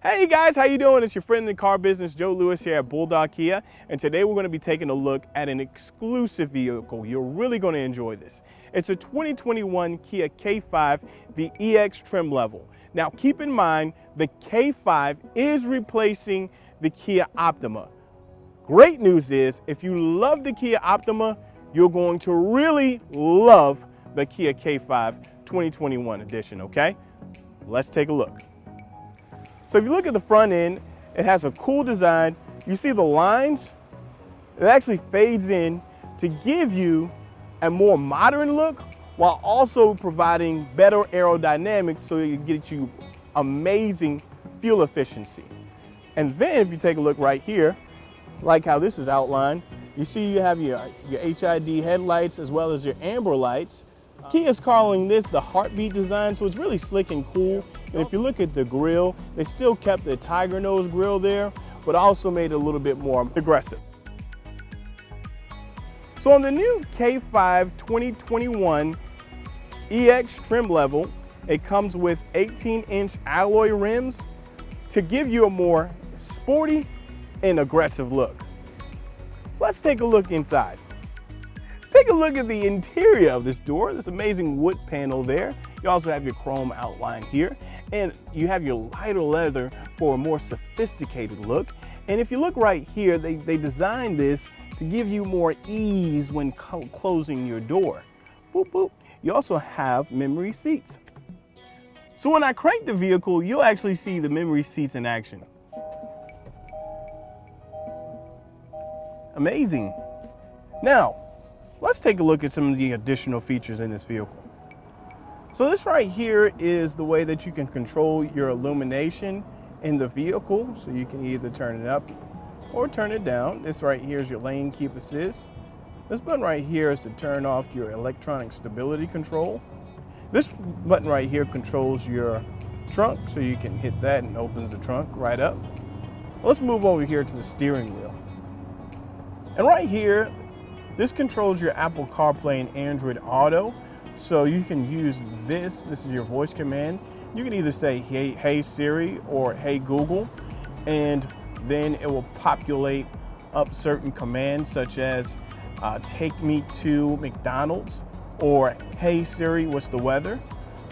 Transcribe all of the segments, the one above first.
Hey guys, how you doing? It's your friend in the car business, Joe Lewis here at Bulldog Kia, and today we're going to be taking a look at an exclusive vehicle. You're really going to enjoy this. It's a 2021 Kia K5, the EX trim level. Now keep in mind, the K5 is replacing the Kia Optima. Great news is, if you love the Kia Optima, you're going to really love the Kia K5 2021 edition, okay? Let's take a look. So if you look at the front end, it has a cool design. You see the lines? It actually fades in to give you a more modern look while also providing better aerodynamics so you get you amazing fuel efficiency. And then if you take a look right here, like how this is outlined, you see you have your HID headlights as well as your amber lights. Kia is calling this the heartbeat design, so it's really slick and cool. And if you look at the grille, they still kept the tiger nose grille there, but also made it a little bit more aggressive. So on the new K5 2021 EX trim level, it comes with 18-inch alloy rims to give you a more sporty and aggressive look. Let's take a look inside. Take a look at the interior of this door. This amazing wood panel there. You also have your chrome outline here, and you have your lighter leather for a more sophisticated look. And if you look right here, they designed this to give you more ease when closing your door. Boop, boop. You also have memory seats. So when I crank the vehicle, you'll actually see the memory seats in action. Amazing. Now, let's take a look at some of the additional features in this vehicle. So this right here is the way that you can control your illumination in the vehicle. So you can either turn it up or turn it down. This right here is your lane keep assist. This button right here is to turn off your electronic stability control. This button right here controls your trunk, so you can hit that and opens the trunk right up. Let's move over here to the steering wheel. And right here, this controls your Apple CarPlay and Android Auto. So you can use this. This is your voice command. You can either say, hey Siri or hey Google, and then it will populate up certain commands such as take me to McDonald's or hey Siri, what's the weather?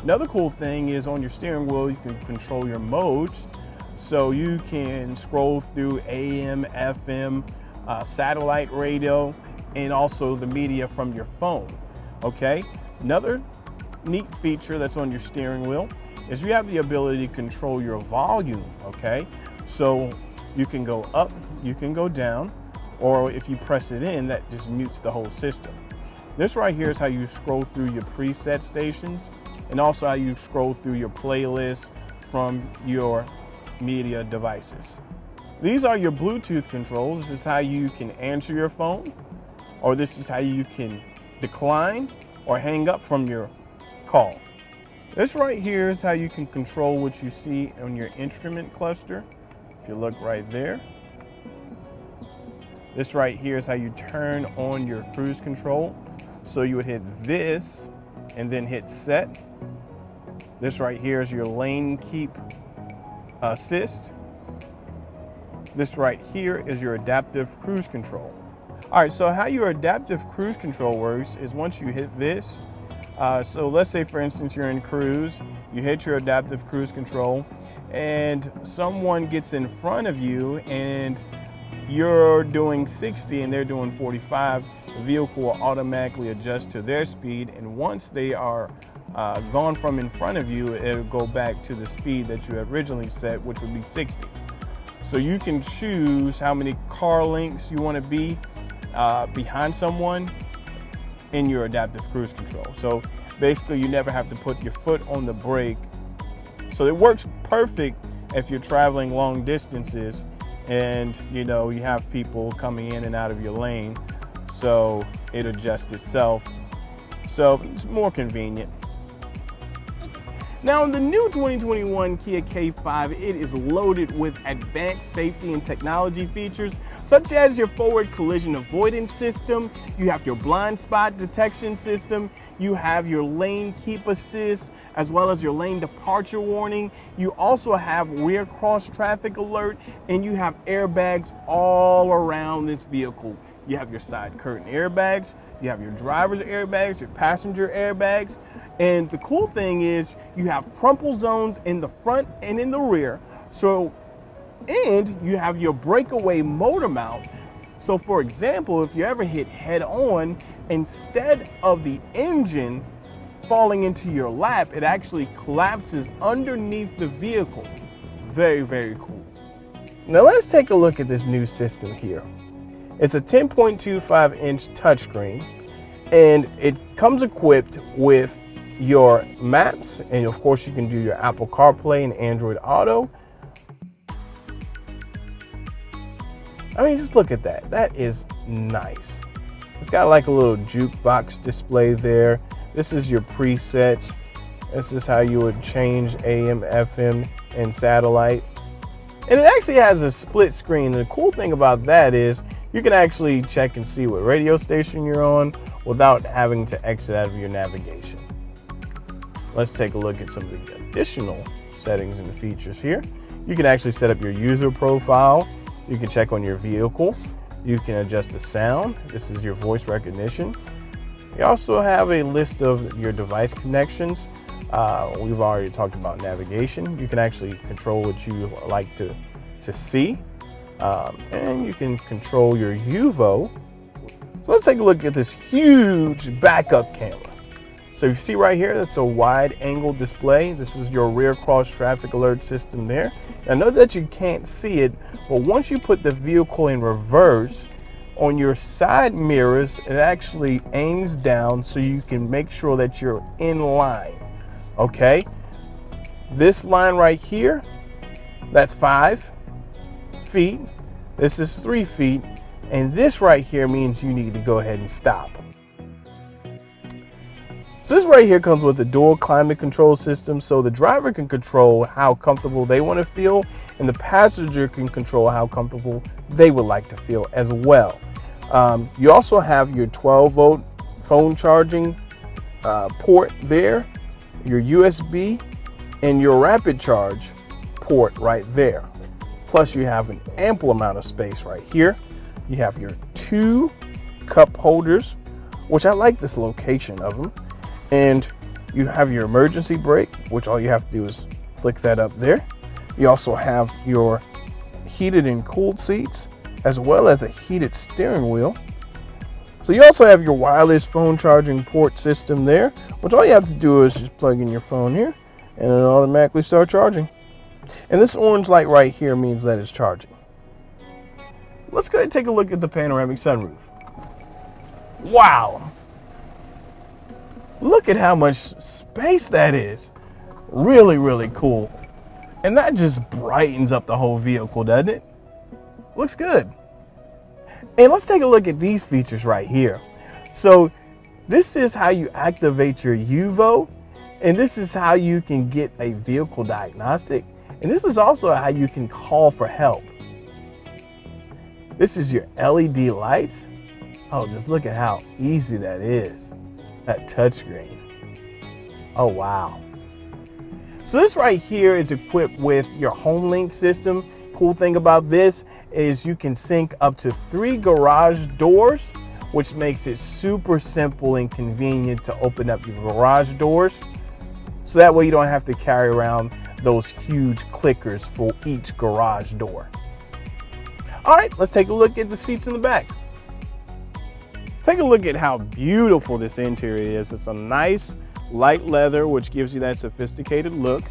Another cool thing is on your steering wheel, you can control your modes. So you can scroll through AM, FM, satellite radio, and also the media from your phone, okay? Another neat feature that's on your steering wheel is you have the ability to control your volume, okay? So you can go up, you can go down, or if you press it in, that just mutes the whole system. This right here is how you scroll through your preset stations and also how you scroll through your playlist from your media devices. These are your Bluetooth controls. This is how you can answer your phone, or this is how you can decline or hang up from your call. This right here is how you can control what you see on your instrument cluster. If you look right there. This right here is how you turn on your cruise control. So you would hit this and then hit set. This right here is your lane keep assist. This right here is your adaptive cruise control. All right, so how your adaptive cruise control works is once you hit this, so let's say for instance you're in cruise, you hit your adaptive cruise control and someone gets in front of you and you're doing 60 and they're doing 45, the vehicle will automatically adjust to their speed, and once they are gone from in front of you, it'll go back to the speed that you originally set, which would be 60. So you can choose how many car lengths you want to be behind someone in your adaptive cruise control. So basically you never have to put your foot on the brake. So it works perfect if you're traveling long distances and you have people coming in and out of your lane. So it adjusts itself. So it's more convenient. Now in the new 2021 Kia K5, it is loaded with advanced safety and technology features such as your forward collision avoidance system, you have your blind spot detection system, you have your lane keep assist, as well as your lane departure warning. You also have rear cross traffic alert, and you have airbags all around this vehicle. You have your side curtain airbags, you have your driver's airbags, your passenger airbags. And the cool thing is you have crumple zones in the front and in the rear. And you have your breakaway motor mount. So for example, if you ever hit head on, instead of the engine falling into your lap, it actually collapses underneath the vehicle. Very, very cool. Now let's take a look at this new system here. It's a 10.25-inch touchscreen, and it comes equipped with your maps, and of course you can do your Apple CarPlay and Android Auto. I mean, just look at that. That is nice. It's got like a little jukebox display there. This is your presets. This is how you would change AM, FM, and satellite. And it actually has a split screen. And the cool thing about that is you can actually check and see what radio station you're on without having to exit out of your navigation. Let's take a look at some of the additional settings and the features here. You can actually set up your user profile. You can check on your vehicle. You can adjust the sound. This is your voice recognition. You also have a list of your device connections. We've already talked about navigation. You can actually control what you like to see. And you can control your UVO. So let's take a look at this huge backup camera. So you see right here, that's a wide angle display. This is your rear cross traffic alert system there. I know that you can't see it, but once you put the vehicle in reverse, on your side mirrors, it actually aims down so you can make sure that you're in line, okay? This line right here, that's 5 feet. This is 3 feet. And this right here means you need to go ahead and stop. So this right here comes with a dual climate control system, so the driver can control how comfortable they want to feel, and the passenger can control how comfortable they would like to feel as well. You also have your 12-volt phone charging port there, your USB, and your rapid charge port right there. Plus you have an ample amount of space right here. You have your 2 cup holders, which I like this location of them. And you have your emergency brake, which all you have to do is flick that up there. You also have your heated and cooled seats, as well as a heated steering wheel. So you also have your wireless phone charging port system there, which all you have to do is just plug in your phone here and it'll automatically start charging. And this orange light right here means that it's charging. Let's go ahead and take a look at the panoramic sunroof. Wow. Look at how much space that is. Really, really cool. And that just brightens up the whole vehicle, doesn't it? Looks good. And let's take a look at these features right here. So this is how you activate your UVO, and this is how you can get a vehicle diagnostic, and this is also how you can call for help. This is your LED lights. Oh, just look at how easy that is. That touchscreen. Oh, wow. So this right here is equipped with your HomeLink system. Cool thing about this is you can sync up to 3 garage doors, which makes it super simple and convenient to open up your garage doors. So that way you don't have to carry around those huge clickers for each garage door. All right, let's take a look at the seats in the back. Take a look at how beautiful this interior is. It's a nice light leather, which gives you that sophisticated look.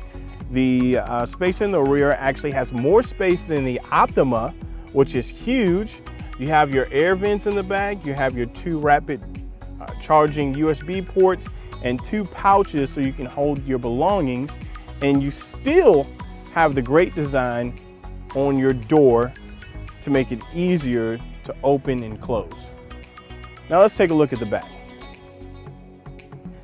The space in the rear actually has more space than the Optima, which is huge. You have your air vents in the back. You have your 2 rapid charging USB ports and 2 pouches so you can hold your belongings. And you still have the great design on your door to make it easier to open and close. Now let's take a look at the back.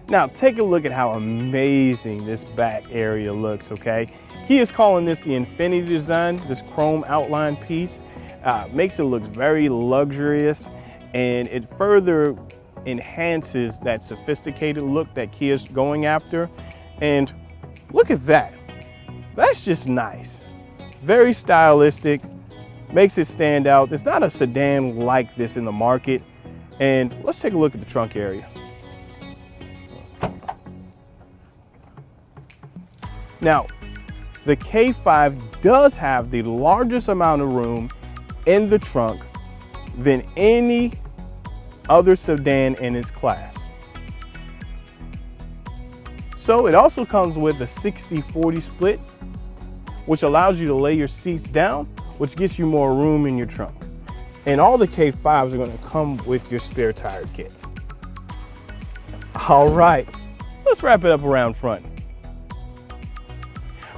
Now take a look at how amazing this back area looks, okay? Kia is calling this the Infinity design, this chrome outline piece. Makes it look very luxurious, and it further enhances that sophisticated look that Kia's going after. And look at that. That's just nice. Very stylistic, makes it stand out. There's not a sedan like this in the market. And let's take a look at the trunk area. Now, the K5 does have the largest amount of room in the trunk than any other sedan in its class. So it also comes with a 60-40 split, which allows you to lay your seats down, which gets you more room in your trunk. And all the K5s are going to come with your spare tire kit. All right, let's wrap it up around front.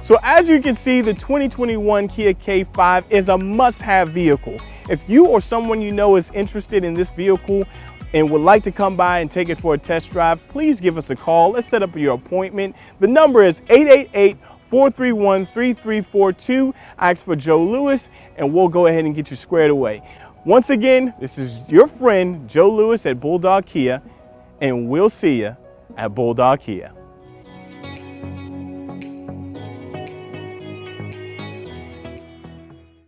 So as you can see, the 2021 Kia K5 is a must-have vehicle. If you or someone you know is interested in this vehicle and would like to come by and take it for a test drive, please give us a call. Let's set up your appointment. The number is 888-431-3342. Ask for Joe Lewis and we'll go ahead and get you squared away. Once again, this is your friend Joe Lewis at Bulldog Kia, and we'll see you at Bulldog Kia.